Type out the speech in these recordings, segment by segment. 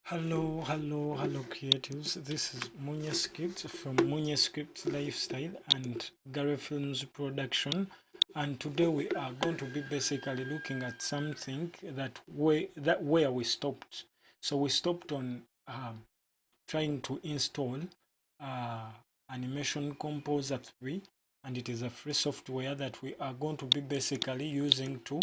Hello creatives. This is MUCIAN from MUCIAN Lifestyle and Gary Films Production, and today we are going to be basically looking at something where we stopped. So we stopped on trying to install uh, Animation Composer 3, and it is a free software that we are going to be basically using to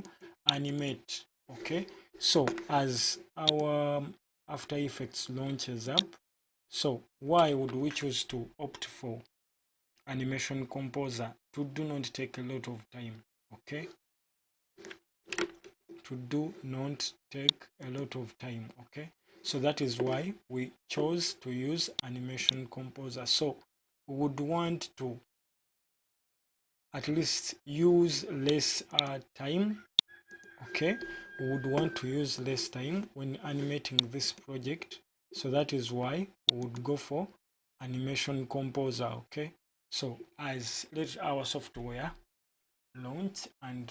animate. Okay, so as our After Effects launches up, so why would we choose to opt for Animation Composer? To do not take a lot of time. Okay, to do not take a lot of time. Okay, so that is why we chose to use Animation Composer. So we would want to at least use less time. Okay, we would want to use less time when animating this project, so that is why we would go for Animation Composer. Okay, so as let our software launch, and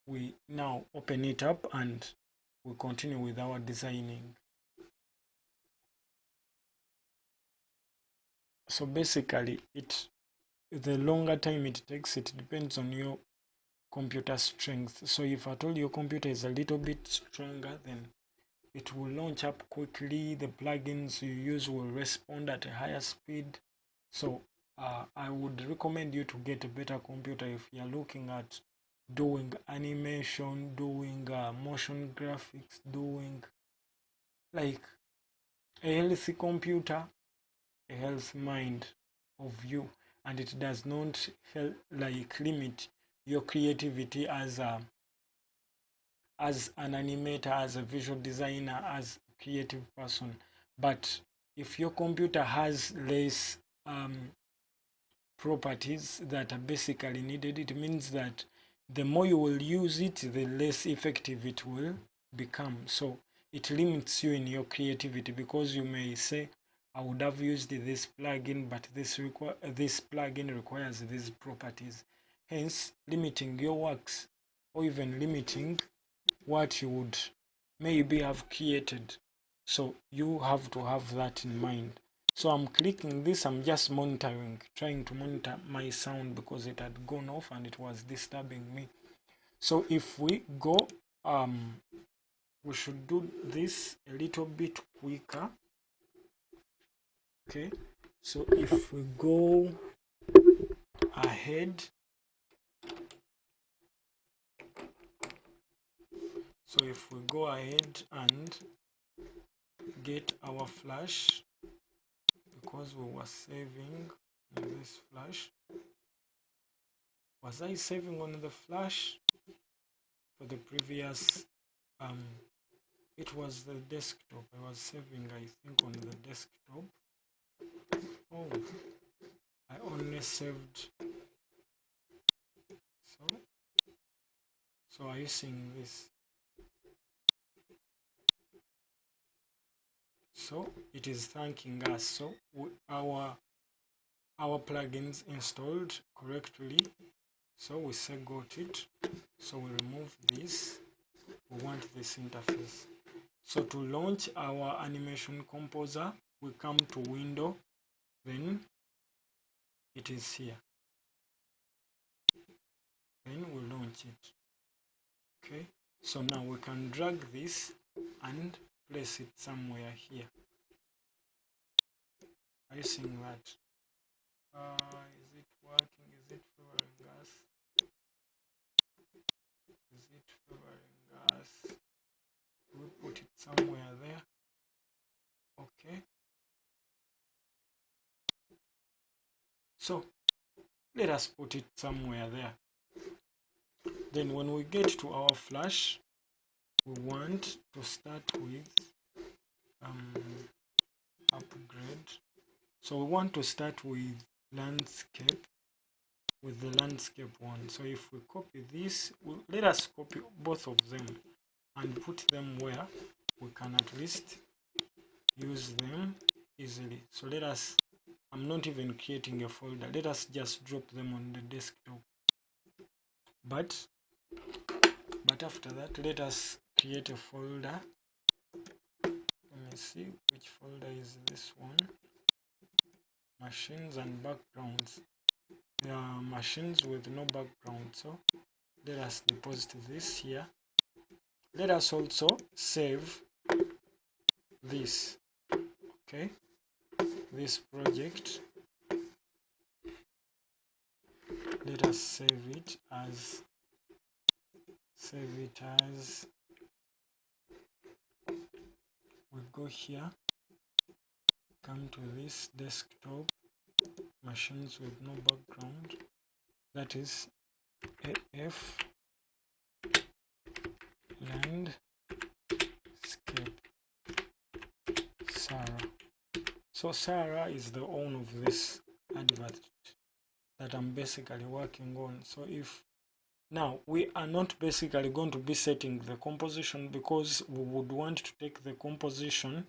we now open it up and we continue with our designing. So basically the longer time it takes, it depends on your computer strength. So if at all your computer is a little bit stronger, then it will launch up quickly. The plugins you use will respond at a higher speed. So I would recommend you to get a better computer if you're looking at doing animation, doing motion graphics, doing like a healthy computer, a healthy mind of you, and it does not limit your creativity as an animator, as a visual designer, as a creative person. But if your computer has less properties that are basically needed, it means that the more you will use it, the less effective it will become. So it limits you in your creativity, because you may say, I would have used this plugin, but this plugin requires these properties, hence limiting your works, or even limiting what you would maybe have created. So you have to have that in mind. So I'm clicking this, I'm just monitoring, trying to monitor my sound because it had gone off and it was disturbing me. So if we go, we should do this a little bit quicker. Okay, so if we go ahead, and get our flash, because we were saving on this flash. Was I saving on the flash for the previous it was the desktop I was saving, I think, on the desktop. Oh, I only saved. So are you seeing this? So it is thanking us. So our plugins installed correctly. So we say got it. So we remove this. We want this interface. So to launch our Animation Composer, we come to Window, then it is here. Then we launch it. Okay, so now we can drag this and place it somewhere here. Are you seeing that? Is it working? Is it favoring us? Is it favoring us? We put it somewhere there. Okay. So let us put it somewhere there. Then when we get to our flash, we want to start with upgrade. So we want to start with landscape, with the landscape one. So if we copy this, let us copy both of them and put them where we can at least use them easily. So let us, I'm not even creating a folder, let us just drop them on the desktop. But after that, let us create a folder. Let me see which folder is this one. Machines and backgrounds. There are machines with no background, so let us deposit this here. Let us also save this, okay, this project. Let us save it as we go here, come to this desktop, machines with no background, that is AF landscape Sarah. So Sarah is the owner of this advert that I'm basically working on. So if now we are not basically going to be setting the composition, because we would want to take the composition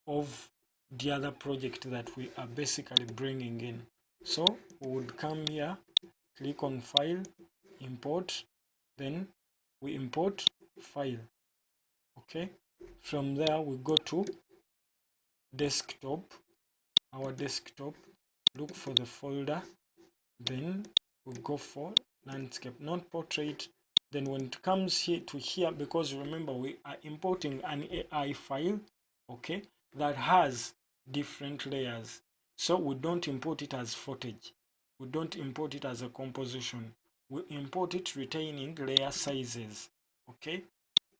of the other project that we are basically bringing in. So we would come here, click on file, import, then we import file. Okay, from there we go to desktop, our desktop, look for the folder, then we go for landscape, not portrait. Then when it comes here to here, because remember we are importing an AI file, okay, that has different layers, so we don't import it as footage, we don't import it as a composition, we import it retaining layer sizes. Okay,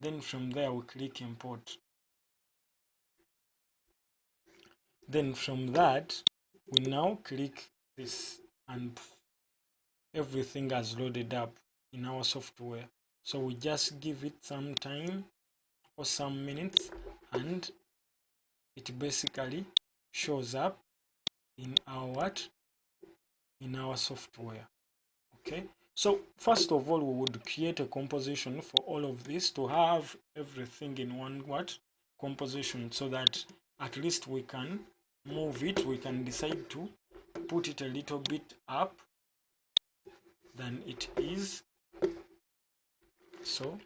then from there we click import. Then from that we now click this, and everything has loaded up in our software. So we just give it some time or some minutes, and it basically shows up in our software. Okay, so first of all, we would create a composition for all of this to have everything in one composition, so that at least we can move it, we can decide to put it a little bit up than it is. So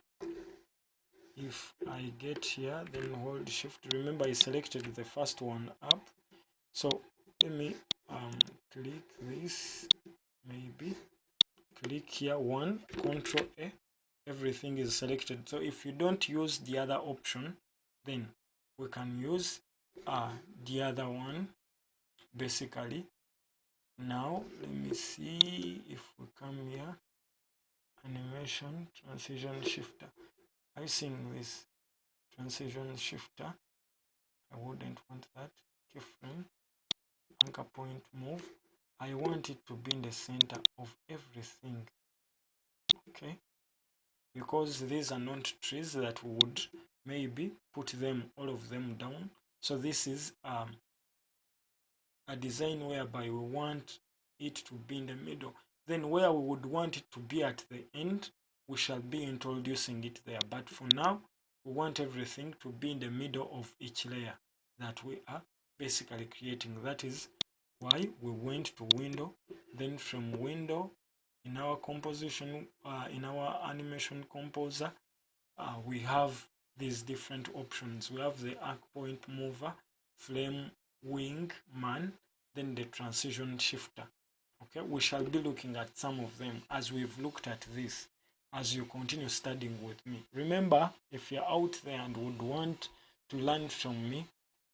if I get here, then hold shift, remember I selected the first one up, so let me click this, maybe click here, one, Control A, everything is selected. So if you don't use the other option, then we can use the other one basically. Now let me see if we come here, animation, transition shifter. Are you seeing this transition shifter? I wouldn't want that. Keyframe, anchor point, move. I want it to be in the center of everything. Okay, because these are not trees that we would maybe put them, all of them down. So this is a design whereby we want it to be in the middle. Then where we would want it to be at the end, we shall be introducing it there. But for now, we want everything to be in the middle of each layer that we are basically creating. That is why we went to window, then from window, in our composition, in our animation composer, we have these different options. We have the arc point mover, flame wing man, then the transition shifter. Okay, we shall be looking at some of them as we've looked at this, as you continue studying with me. Remember, if you're out there and would want to learn from me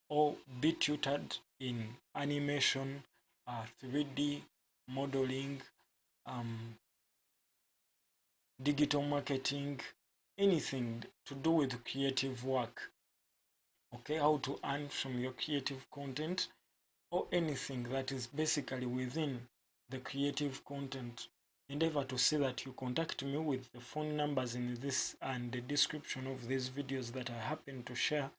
or be tutored in animation, 3D modeling, digital marketing, anything to do with creative work, okay, how to earn from your creative content, or anything that is basically within the creative content, endeavor to see that you contact me with the phone numbers in this and the description of these videos that I happen to share,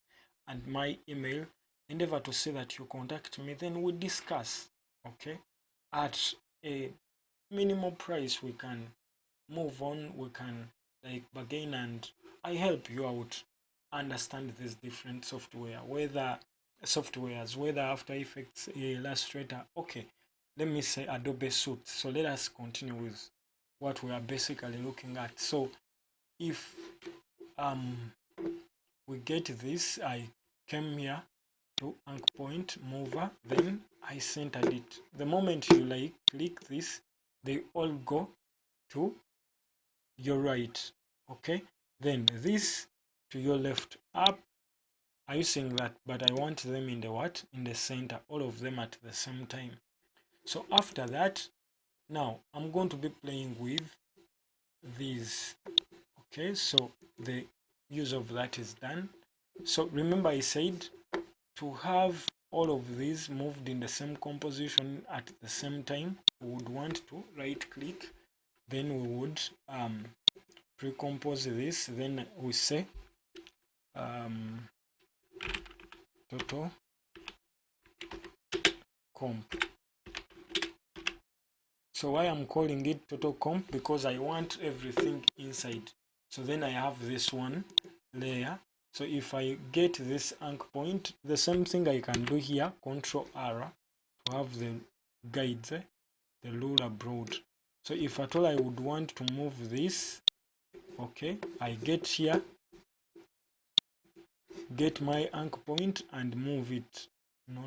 and my email. Endeavor to see that you contact me, then we discuss, okay, at a minimal price. We can move on, we can like bargain, and I help you out understand these different softwares, whether After Effects, Illustrator, okay, let me say Adobe Suite. So let us continue with what we are basically looking at. So if we get this, I came here to anchor point mover, then I centered it. The moment you like click this, they all go to your right. Okay, then this to your left, up. Are you seeing that? But I want them in the what? In the center, all of them at the same time. So after that, now I'm going to be playing with these. Okay, so the use of that is done. So remember I said to have all of these moved in the same composition at the same time, we would want to right click, then we would pre-compose this, then we say total comp. So why I'm calling it total comp, because I want everything inside. So then I have this one layer. So if I get this anchor point, the same thing I can do here, Control R, to have the guides, the ruler broad. So if at all I would want to move this, okay, I get here, get my anchor point and move it. No.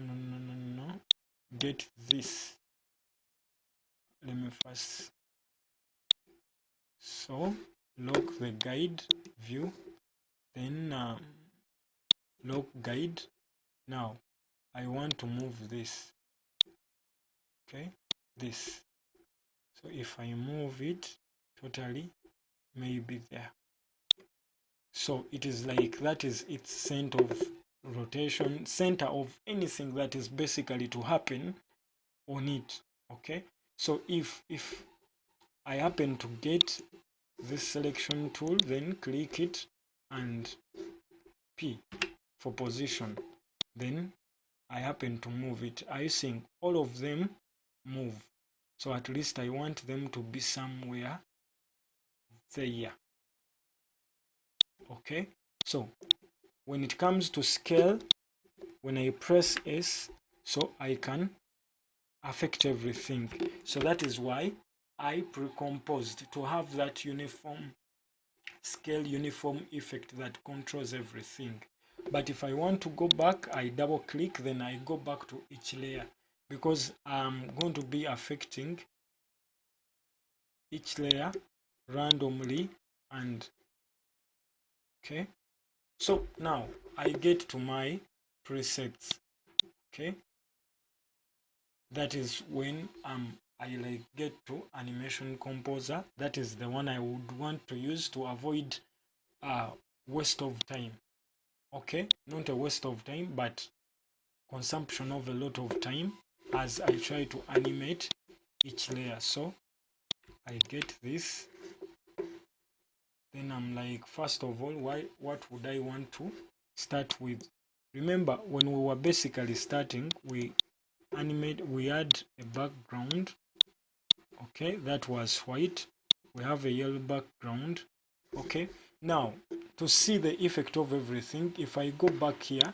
Get this. Let me first. So lock the guide view, then lock guide. Now I want to move this. Okay, this. So if I move it totally, maybe there. So it is like that is its center of rotation, center of anything that is basically to happen on it. Okay, so if I happen to get this selection tool, then click it and P for position, then I happen to move it. Are you seeing all of them move? So at least I want them to be somewhere there. Okay, so when it comes to scale, when I press S, so I can affect everything. So that is why I pre-composed to have that uniform scale, uniform effect that controls everything. But if I want to go back, I double click, then I go back to each layer, because I'm going to be affecting each layer randomly. And okay, so now I get to my presets. Okay, that is when I like get to animation composer. That is the one I would want to use to avoid waste of time. Okay, not a waste of time, but consumption of a lot of time as I try to animate each layer. So I get this, then I'm like, first of all, what would I want to start with? Remember when we were basically starting, we add a background. Okay, that was white. We have a yellow background. Okay, now to see the effect of everything, if I go back here,